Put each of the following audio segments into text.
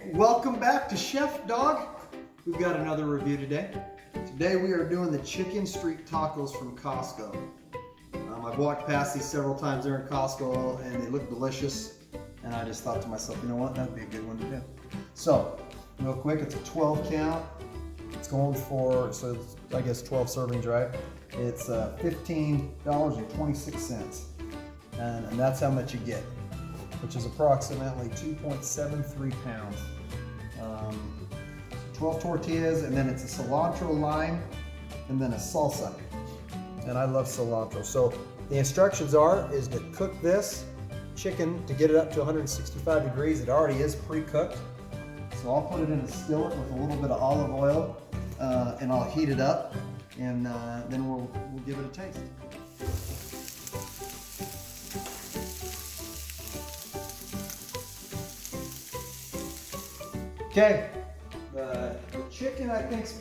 Hey, welcome back to Chef Dawg. We've got another review today. Today we are doing the chicken street tacos from Costco. I've walked past these several times there in Costco and they look delicious. And I just thought to myself, you know what, that'd be a good one to do. So, real quick, it's a 12 count. It's going for, so it's, I guess 12 servings, right? It's $15.26. And that's how much you get, which is approximately 2.73 pounds. 12 tortillas, and then it's a cilantro-lime, and then a salsa. And I love cilantro. So the instructions is to cook this chicken to get it up to 165 degrees. It already is pre-cooked. So I'll put it in a skillet with a little bit of olive oil, and I'll heat it up, and then we'll give it a taste. Okay, the chicken I think's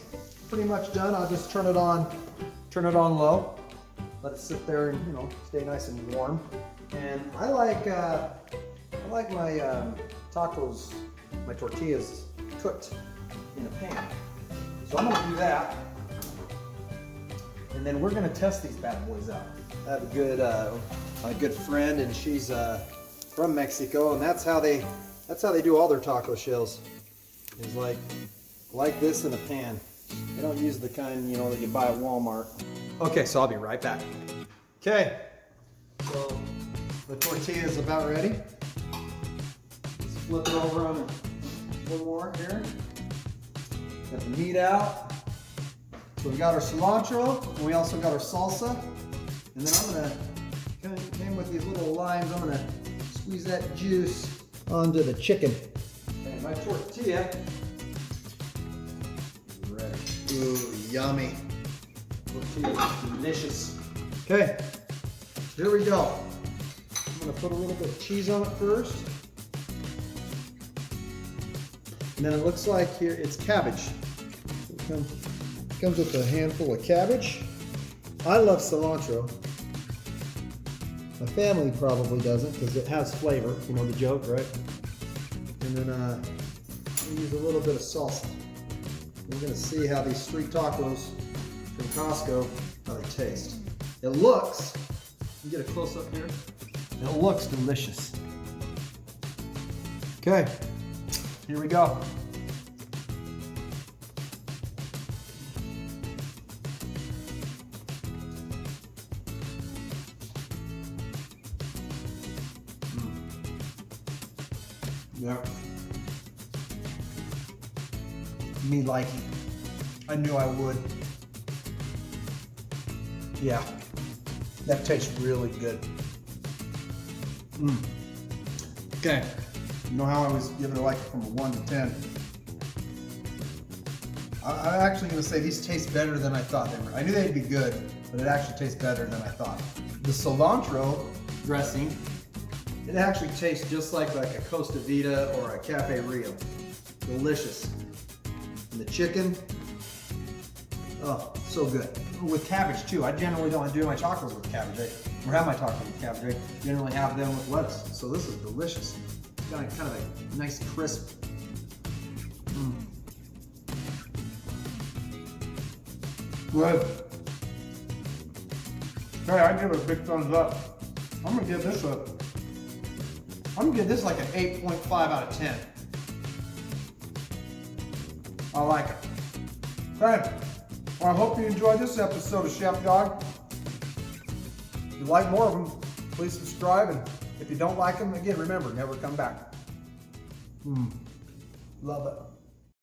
pretty much done. I'll just turn it on low. Let it sit there and stay nice and warm. And I like my tacos, my tortillas cooked in a pan. So I'm gonna do that, and then we're gonna test these bad boys out. I have a good friend, and she's from Mexico, and that's how they do all their taco shells. Is like this in a pan. They don't use the kind that you buy at Walmart. Okay, so I'll be right back. Okay, so the tortilla is about ready. Let's flip it over on one more here. Got the meat out. So we got our cilantro, and we also got our salsa. And then I'm gonna came with these little limes. I'm gonna squeeze that juice onto the chicken. And my tortilla is ready. Ooh, yummy. Tortilla is delicious. Okay, here we go. I'm gonna put a little bit of cheese on it first. And then it looks like here it's cabbage. It comes with a handful of cabbage. I love cilantro. My family probably doesn't because it has flavor. You know the joke, right? And then we use a little bit of salsa. We're gonna see how these street tacos from Costco, how they taste. It looks, you get a close up here, it looks delicious. Okay, here we go. Yeah. Me liking. I knew I would. Yeah. That tastes really good. Okay. You know how I was giving it like from a 1 to 10? I'm actually going to say these taste better than I thought they were. I knew they'd be good, but it actually tastes better than I thought. The cilantro dressing, it actually tastes just like a Costa Vida or a Cafe Rio. Delicious. And the chicken, oh, so good. With cabbage too. I generally don't do my tacos with cabbage, or have my tacos with cabbage. I generally have them with lettuce. So this is delicious. It's got kind of a nice crisp. Good. Okay, I give it a big thumbs up. I'm gonna give this like an 8.5 out of 10. I like it. Okay. Well, I hope you enjoyed this episode of Chef Dawg. If you like more of them, please subscribe. And if you don't like them, again, remember, never come back. Love it.